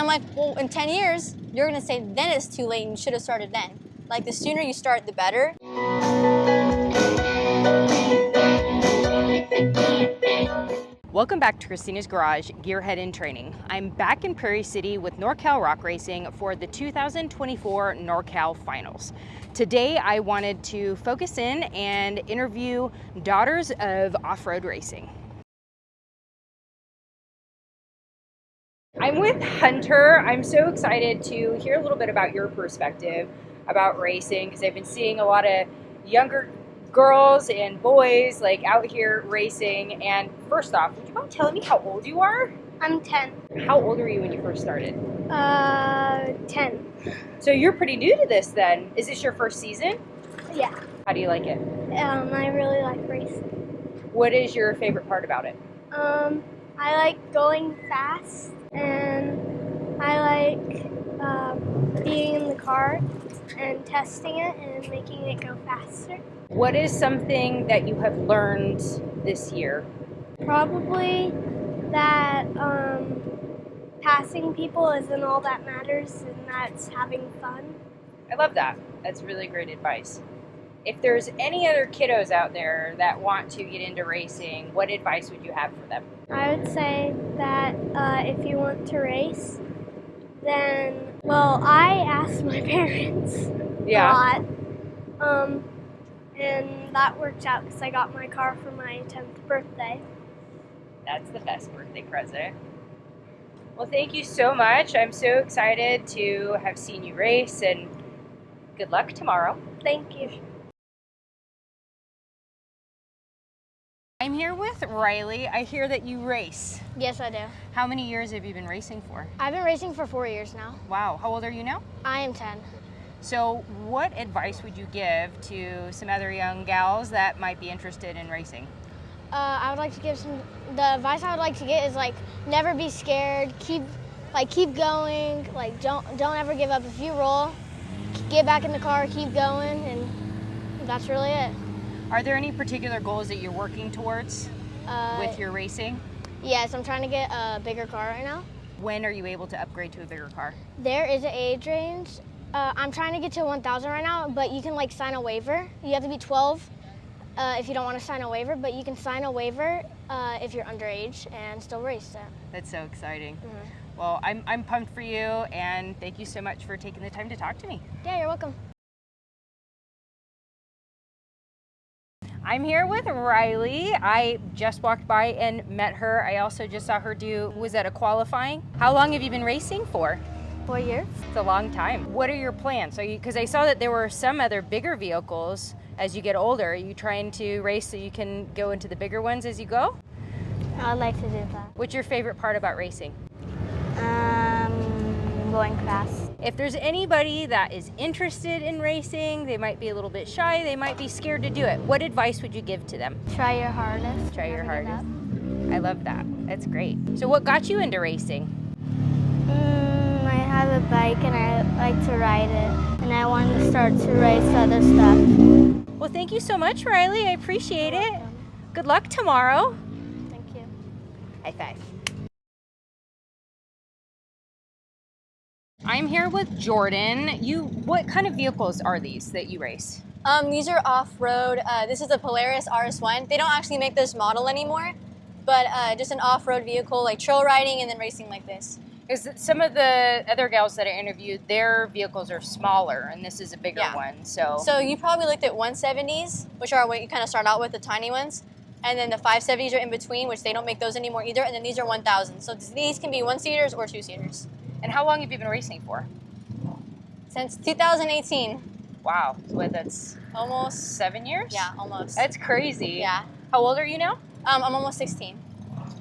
I'm like, well, in 10 years, you're gonna say then it's too late and you should have started then. Like the sooner you start, the better. Welcome back to Christina's Garage, Gearhead in Training. I'm back in Prairie City with NorCal Rock Racing for the 2024 NorCal Finals. Today I wanted to focus in and interview daughters of off-road racing. I'm with Hunter. I'm so excited to hear a little bit about your perspective about racing because I've been seeing a lot of younger girls and boys like out here racing. And first off, would you mind telling me how old you are? I'm 10. How old were you when you first started? 10. So you're pretty new to this then. Is this your first season? Yeah. How do you like it? I really like racing. What is your favorite part about it? I like going fast, and I like being in the car and testing it and making it go faster. What is something that you have learned this year? Probably that passing people isn't all that matters, and that's having fun. I love that. That's really great advice. If there's any other kiddos out there that want to get into racing, what advice would you have for them? I would say that if you want to race, then, well, I asked my parents a lot, and that worked out because I got my car for my 10th birthday. That's the best birthday present. Well, thank you so much. I'm so excited to have seen you race, and good luck tomorrow. Thank you. I'm here with Rylee. I hear that you race. Yes, I do. How many years have you been racing for? I've been racing for 4 years now. Wow. How old are you now? I am 10. So what advice would you give to some other young gals that might be interested in racing? I would like to give the advice I would like to get is like never be scared, keep going, like don't ever give up. If you roll, get back in the car, keep going, and that's really it. Are there any particular goals that you're working towards with your racing? Yes, I'm trying to get a bigger car right now. When are you able to upgrade to a bigger car? There is an age range. I'm trying to get to 1,000 right now, but you can like sign a waiver. You have to be 12 if you don't want to sign a waiver, but you can sign a waiver if you're underage and still race that. That's so exciting. Mm-hmm. Well, I'm pumped for you, and thank you so much for taking the time to talk to me. Yeah, you're welcome. I'm here with Rylee. I just walked by and met her. I also just saw her was that a qualifying? How long have you been racing for? 4 years. It's a long time. What are your plans? Because I saw that there were some other bigger vehicles as you get older. Are you trying to race so you can go into the bigger ones as you go? I'd like to do that. What's your favorite part about racing? Going fast. If there's anybody that is interested in racing, they might be a little bit shy, they might be scared to do it. What advice would you give to them? Try your hardest. Try your hardest. I love that. That's great. So what got you into racing? I have a bike and I like to ride it. And I wanted to start to race other stuff. Well, thank you so much, Rylee. I appreciate it. Good luck tomorrow. Thank you. High five. I'm here with Jordyn. What kind of vehicles are these that you race? These are off-road. This is a Polaris RS1. They don't actually make this model anymore, but just an off-road vehicle, like trail riding and then racing like this. Because some of the other gals that I interviewed, their vehicles are smaller, and this is a bigger one. So you probably looked at 170s, which are what you kind of start out with, the tiny ones. And then the 570s are in between, which they don't make those anymore either. And then these are 1000s. So these can be one-seaters or two-seaters. And how long have you been racing for? Since 2018. Wow. What, that's almost 7 years? Yeah, almost. That's crazy. Yeah. How old are you now? I'm almost 16.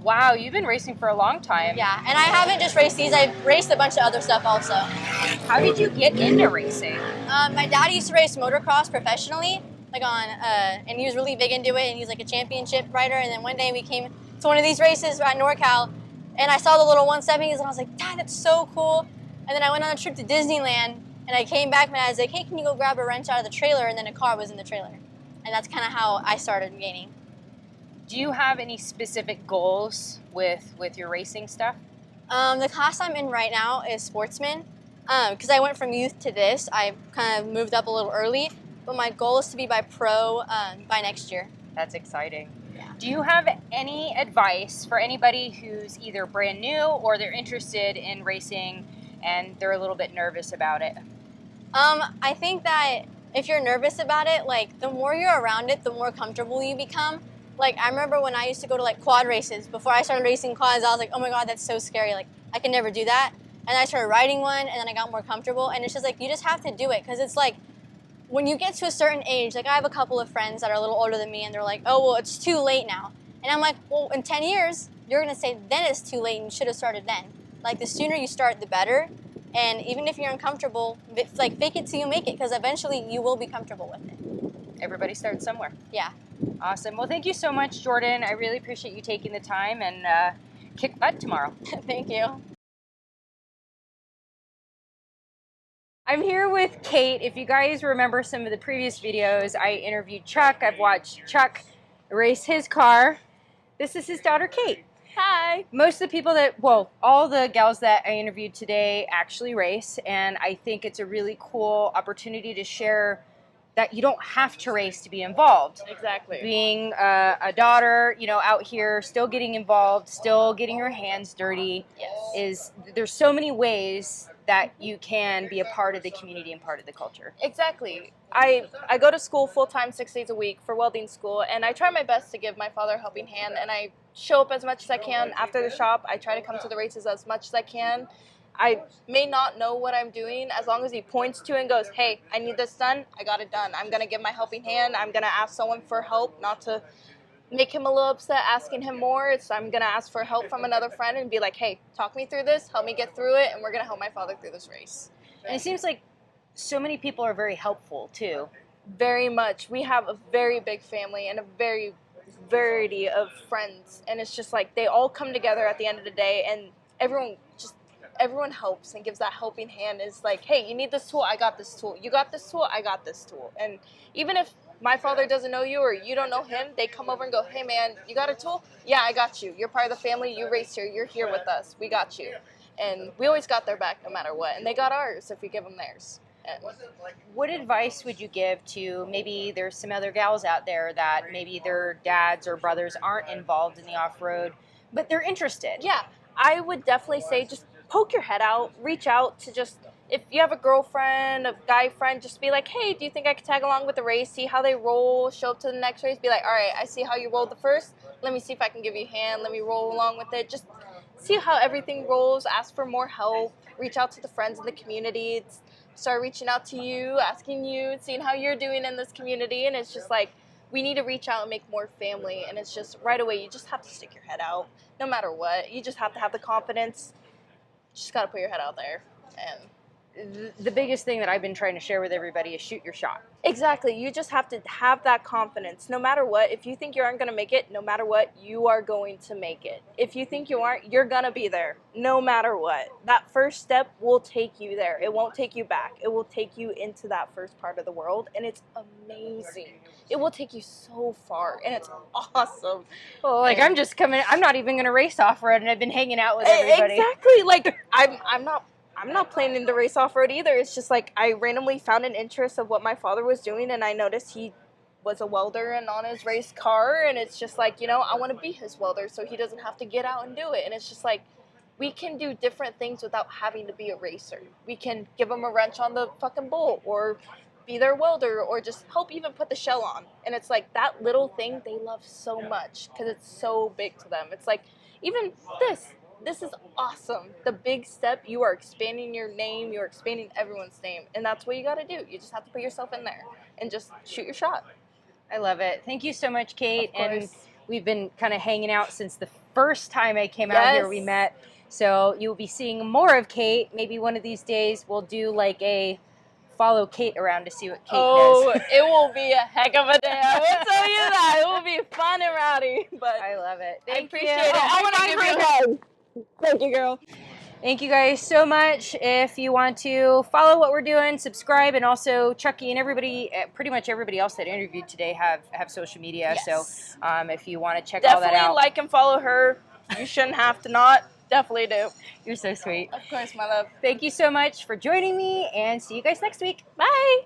Wow, you've been racing for a long time. Yeah, and I haven't just raced these. I've raced a bunch of other stuff also. How did you get into racing? My dad used to race motocross professionally, and he was really big into it, and he was like a championship rider. And then one day we came to one of these races at NorCal, and I saw the little 170s, and I was like, Dad, that's so cool. And then I went on a trip to Disneyland, and I came back, and I was like, hey, can you go grab a wrench out of the trailer? And then a car was in the trailer. And that's kind of how I started gaining. Do you have any specific goals with your racing stuff? The class I'm in right now is sportsman. Because I went from youth to this, I kind of moved up a little early, but my goal is to be by pro by next year. That's exciting. Yeah. Do you have any advice for anybody who's either brand new or they're interested in racing and they're a little bit nervous about it? I think that if you're nervous about it, like the more you're around it, the more comfortable you become. Like I remember when I used to go to like quad races before I started racing quads, I was like, oh my God, that's so scary. Like I can never do that. And I started riding one and then I got more comfortable. And it's just like, you just have to do it. Cause it's like, when you get to a certain age, like I have a couple of friends that are a little older than me and they're like, oh, well, it's too late now. And I'm like, well, in 10 years, you're gonna say then it's too late and you should have started then. Like the sooner you start, the better. And even if you're uncomfortable, like fake it till you make it, because eventually you will be comfortable with it. Everybody starts somewhere. Yeah. Awesome. Well, thank you so much, Jordyn. I really appreciate you taking the time and kick butt tomorrow. Thank you. I'm here with Kate. If you guys remember some of the previous videos, I interviewed Chuck. I've watched Chuck race his car. This is his daughter, Kate. Hi. Most of the people all the gals that I interviewed today actually race, and I think it's a really cool opportunity to share that you don't have to race to be involved. Exactly. Being a daughter, out here, still getting involved, still getting your hands dirty, there's so many ways that you can be a part of the community and part of the culture. Exactly. I go to school full-time 6 days a week for welding school, and I try my best to give my father a helping hand, and I show up as much as I can after the shop. I try to come to the races as much as I can. I may not know what I'm doing. As long as he points to and goes, hey, I need this done, I got it done. I'm going to give my helping hand. I'm going to ask someone for help, not to make him a little upset asking him more. I'm going to ask for help from another friend and be like, hey, talk me through this, help me get through it, and we're going to help my father through this race. And it seems like so many people are very helpful, too. Very much. We have a very big family and a very variety of friends, and it's just like they all come together at the end of the day, and everyone helps and gives that helping hand. Is like, hey, you need this tool, I got this tool. You got this tool, I got this tool. And even if my father doesn't know you or you don't know him, they come over and go, hey man, you got a tool? Yeah, I got you. You're part of the family. You race here. You're here with us. We got you. And we always got their back no matter what. And they got ours if we give them theirs. And what advice would you give to maybe there's some other gals out there that maybe their dads or brothers aren't involved in the off-road, but they're interested? Yeah, I would definitely say just poke your head out, reach out to if you have a girlfriend, a guy friend, just be like, hey, do you think I could tag along with the race, see how they roll, show up to the next race, be like, all right, I see how you rolled the first, let me see if I can give you a hand, let me roll along with it, just see how everything rolls, ask for more help, reach out to the friends in the community, start reaching out to you, asking you, seeing how you're doing in this community, and it's just like, we need to reach out and make more family, and it's just right away, you just have to stick your head out, no matter what, you just have to have the confidence, you just got to put your head out there, and the biggest thing that I've been trying to share with everybody is shoot your shot. Exactly. You just have to have that confidence. No matter what, if you think you aren't going to make it, no matter what, you are going to make it. If you think you aren't, you're going to be there, no matter what. That first step will take you there. It won't take you back. It will take you into that first part of the world, and it's amazing. It will take you so far, and it's awesome. Well, like, I'm not even going to race off-road, and I've been hanging out with everybody. Exactly. Like, I'm not planning to race off-road either. It's just like I randomly found an interest of what my father was doing, and I noticed he was a welder and on his race car, and it's just like, I want to be his welder so he doesn't have to get out and do it. And it's just like, we can do different things without having to be a racer. We can give him a wrench on the fucking bolt, or be their welder, or just help even put the shell on. And it's like that little thing they love so much because it's so big to them. It's like, even this is awesome. The big step, you are expanding your name, you're expanding everyone's name, and that's what you got to do. You just have to put yourself in there and just shoot your shot. I love it. Thank you so much, Kate. And we've been kind of hanging out since the first time I came out here, we met. So you'll be seeing more of Kate. Maybe one of these days we'll do like a follow Kate around to see what Kate does. It will be a heck of a day. I will tell you that. It will be fun and rowdy. But I love it. I appreciate it. I want to give you a hug. Thank you, girl. Thank you guys so much. If you want to follow what we're doing, subscribe, and also Chucky and everybody, pretty much everybody else that interviewed today have social media. Yes. So if you want to check all that out. Definitely like and follow her. You shouldn't have to not. Definitely do. You're so sweet. Of course, my love. Thank you so much for joining me, and see you guys next week. Bye.